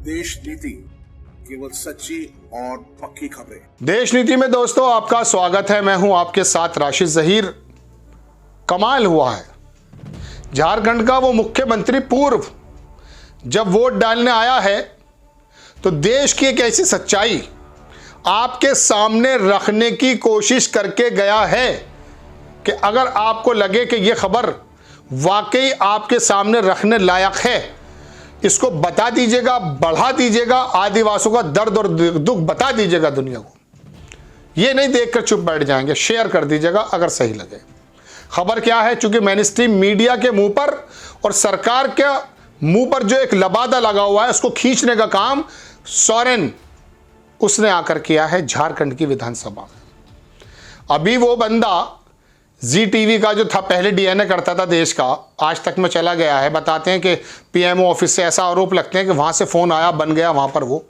देश नीति, केवल सच्ची और पक्की खबरें। देश नीति में दोस्तों आपका स्वागत है। मैं हूं आपके साथ राशिद जहीर। कमाल हुआ है, झारखंड का वो मुख्यमंत्री पूर्व जब वोट डालने आया है तो देश की एक ऐसी सच्चाई आपके सामने रखने की कोशिश करके गया है कि अगर आपको लगे कि ये खबर वाकई आपके सामने रखने लायक है, इसको बता दीजिएगा, बढ़ा दीजिएगा, आदिवासियों का दर्द और दुख बता दीजिएगा दुनिया को। ये नहीं देखकर चुप बैठ जाएंगे, शेयर कर दीजिएगा अगर सही लगे। खबर क्या है? चूंकि मेनस्ट्रीम मीडिया के मुंह पर और सरकार के मुंह पर जो एक लबादा लगा हुआ है, उसको खींचने का काम सोरेन उसने आकर किया है झारखंड की विधानसभा में। अभी वो बंदा जी टीवी का जो था, पहले डीएनए करता था देश का, आज तक में चला गया है। बताते हैं कि पीएमओ ऑफिस से ऐसा आरोप लगते हैं कि वहां से फोन आया, बन गया वहां पर वो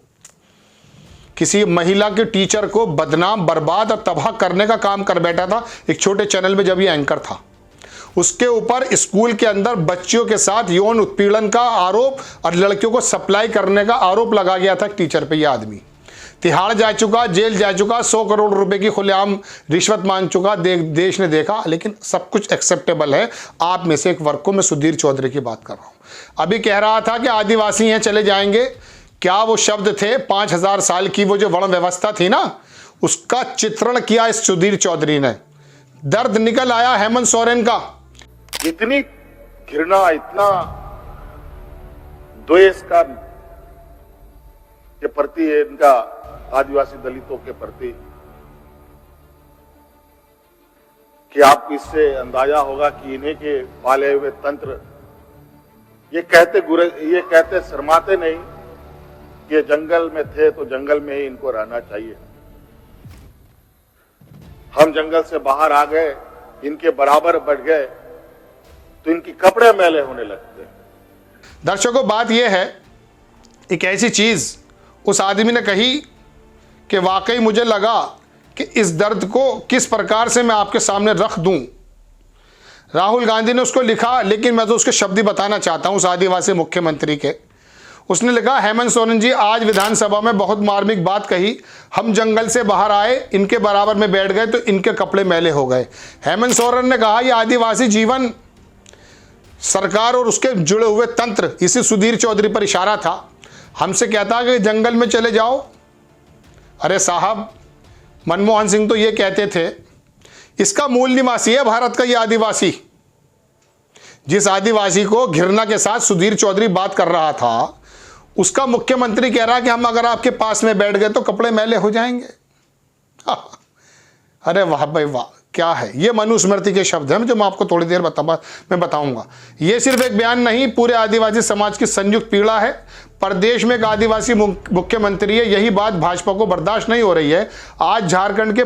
किसी महिला के टीचर को बदनाम, बर्बाद और तबाह करने का काम कर बैठा था एक छोटे चैनल में जब ये एंकर था। उसके ऊपर स्कूल के अंदर बच्चियों के साथ यौन उत्पीड़न का आरोप और लड़कियों को सप्लाई करने का आरोप लगा गया था टीचर पे। यह आदमी तिहाड़ जा चुका, जेल जा चुका, 100 करोड़ रुपए की खुलेआम रिश्वत मांग चुका, देश ने देखा, लेकिन सब कुछ एक्सेप्टेबल है। आप में से एक वर्ग को मैं सुधीर चौधरी की बात कर रहा हूं। अभी कह रहा था कि आदिवासी हैं चले जाएंगे, क्या वो शब्द थे? 5000 साल की वो जो वर्ण व्यवस्था थी ना, उसका चित्रण किया इस सुधीर चौधरी ने। दर्द निकल आया हेमंत सोरेन का। इतनी घृणा, इतना द्वेष का के प्रति इनका आदिवासी दलितों के प्रति कि आप इससे अंदाजा होगा कि इन्हीं के पाले हुए तंत्र ये कहते शर्माते नहीं कि जंगल में थे तो जंगल में ही इनको रहना चाहिए। हम जंगल से बाहर आ गए, इनके बराबर बढ़ गए तो इनकी कपड़े मैले होने लगते हैं। दर्शकों, बात यह है, एक ऐसी चीज उस आदमी ने कही कि वाकई मुझे लगा कि इस दर्द को किस प्रकार से मैं आपके सामने रख दूं। राहुल गांधी ने उसको लिखा, लेकिन मैं तो उसके शब्द ही बताना चाहता हूं उस आदिवासी मुख्यमंत्री के। उसने लिखा, हेमंत सोरेन जी आज विधानसभा में बहुत मार्मिक बात कही। हम जंगल से बाहर आए, इनके बराबर में बैठ गए तो इनके कपड़े मैले हो गए। हेमंत सोरेन ने कहा, यह आदिवासी जीवन सरकार और उसके जुड़े हुए तंत्र, इसी सुधीर चौधरी पर इशारा था, हमसे कहता कि जंगल में चले जाओ। अरे साहब, मनमोहन सिंह तो ये कहते थे, इसका मूल निवासी है भारत का ये आदिवासी। जिस आदिवासी को घृणा के साथ सुधीर चौधरी बात कर रहा था, उसका मुख्यमंत्री कह रहा है कि हम अगर आपके पास में बैठ गए तो कपड़े मैले हो जाएंगे। अरे वाह भाई वाह, क्या है ये? मनुस्मृति के शब्द हैं जो मैं आपको थोड़ी देर मैं बताऊंगा। ये सिर्फ एक बयान नहीं, पूरे आदिवासी समाज की संयुक्त पीड़ा है। प्रदेश में एक आदिवासी मुख्यमंत्री है, यही बात भाजपा को बर्दाश्त नहीं हो रही है। आज झारखंड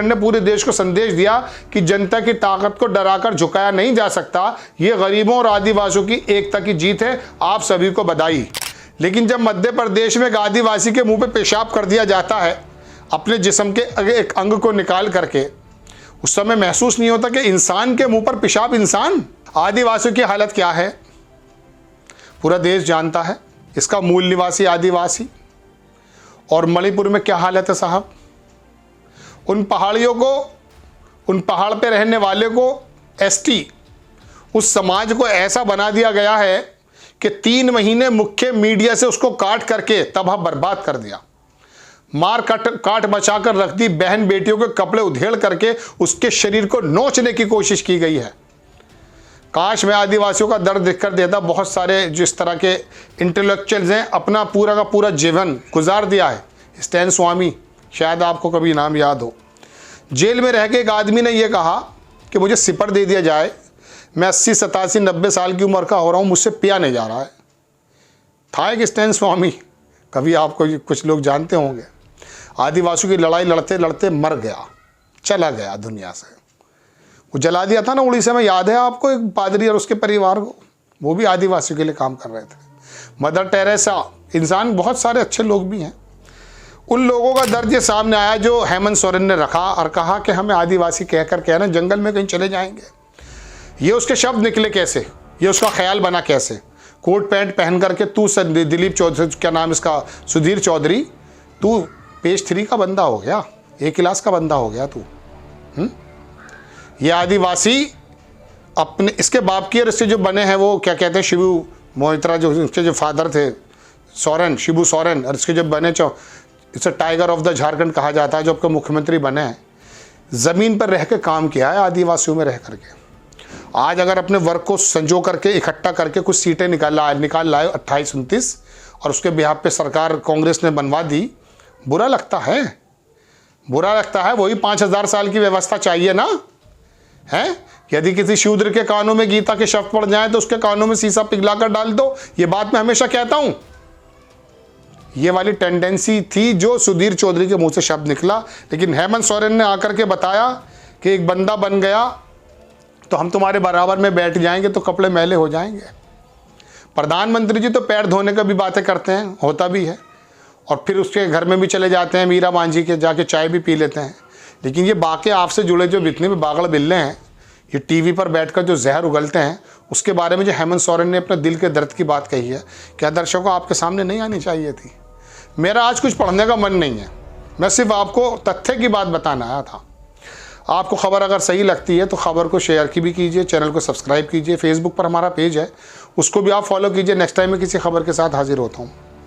ने पूरे देश को संदेश दिया कि जनता की ताकत को डराकर झुकाया नहीं जा सकता। ये गरीबों और आदिवासियों की एकता की जीत है। आप सभी को बधाई। लेकिन जब मध्य प्रदेश में एक आदिवासी के मुंह पे पेशाब कर दिया जाता है अपने जिस्म के एक अंग को निकाल करके, उस समय महसूस नहीं होता कि इंसान के मुंह पर पेशाब इंसान। आदिवासियों की हालत क्या है पूरा देश जानता है। इसका मूल निवासी आदिवासी। और मणिपुर में क्या हालत है साहब? उन पहाड़ियों को, उन पहाड़ पे रहने वाले को, एसटी, उस समाज को ऐसा बना दिया गया है कि 3 महीने मुख्य मीडिया से उसको काट करके तबाह बर्बाद कर दिया। मार काट बचाकर रख दी। बहन बेटियों के कपड़े उधेड़ करके उसके शरीर को नोचने की कोशिश की गई है। काश मैं आदिवासियों का दर्द दिखकर देता। बहुत सारे जो इस तरह के इंटेलेक्चुअल्स हैं, अपना पूरा का पूरा जीवन गुजार दिया है। स्टैन स्वामी, शायद आपको कभी नाम याद हो। जेल में रह के एक आदमी ने यह कहा कि मुझे सिपर दे दिया जाए, मैं 80, 87, 90 साल की उम्र का हो रहा हूँ, मुझसे पिया नहीं जा रहा है। था एक स्टैन स्वामी, कभी आपको कुछ लोग जानते होंगे। आदिवासियों की लड़ाई लड़ते लड़ते मर गया, चला गया दुनिया से। वो जला दिया था ना उड़ीसा में, याद है आपको? एक पादरी और उसके परिवार को, वो भी आदिवासियों के लिए काम कर रहे थे। मदर टेरेसा, इंसान बहुत सारे अच्छे लोग भी हैं। उन लोगों का दर्द ये सामने आया जो हेमंत सोरेन ने रखा और कहा कि हमें आदिवासी कहकर कहना जंगल में कहीं चले जाएंगे। ये उसके शब्द निकले कैसे, ये उसका ख्याल बना कैसे? कोट पैंट पहन करके तू दिलीप चौधरी, क्या नाम इसका, सुधीर चौधरी, तू पेज 3 का बंदा हो गया, A क्लास का बंदा हो गया तू। ये आदिवासी अपने, इसके बाप की और इससे जो बने हैं वो क्या कहते हैं, शिबू मोहित्रा, जो उसके जो फादर थे सोरेन, शिबू सोरेन, और इसके जो बने इसे टाइगर ऑफ द झारखंड कहा जाता है, जो आपके मुख्यमंत्री बने हैं, ज़मीन पर रह के काम किया है आदिवासियों में रह करके। आज अगर अपने वर्क को संजो करके इकट्ठा करके कुछ सीटें निकाल लाए 28-29, और उसके बिहाफ पे सरकार कांग्रेस ने बनवा दी, बुरा लगता है, बुरा लगता है। वही 5000 साल की व्यवस्था चाहिए ना, है? यदि किसी शूद्र के कानों में गीता के शब्द पड़ जाए तो उसके कानों में शीशा पिघलाकर डाल दो। ये बात मैं हमेशा कहता हूं। ये वाली टेंडेंसी थी जो सुधीर चौधरी के मुंह से शब्द निकला, लेकिन हेमंत सोरेन ने आकर के बताया कि एक बंदा बन गया तो हम तुम्हारे बराबर में बैठ जाएंगे तो कपड़े मैले हो जाएंगे। प्रधानमंत्री जी तो पैर धोने का भी बातें करते हैं, होता भी है, और फिर उसके घर में भी चले जाते हैं, मीरा मांझी के जाके चाय भी पी लेते हैं। लेकिन ये बाकी आपसे जुड़े जो जितने भी बागड़ बिल्ले हैं, ये टीवी पर बैठकर जो जहर उगलते हैं, उसके बारे में जो हेमंत सोरेन ने अपने दिल के दर्द की बात कही है, क्या दर्शकों आपके सामने नहीं आनी चाहिए थी? मेरा आज कुछ पढ़ने का मन नहीं है, मैं सिर्फ आपको तथ्य की बात बताना आया था। आपको खबर अगर सही लगती है तो खबर को शेयर की भी कीजिए, चैनल को सब्सक्राइब कीजिए, फेसबुक पर हमारा पेज है उसको भी आप फॉलो कीजिए। नेक्स्ट टाइम मैं किसी खबर के साथ हाजिर होता हूँ।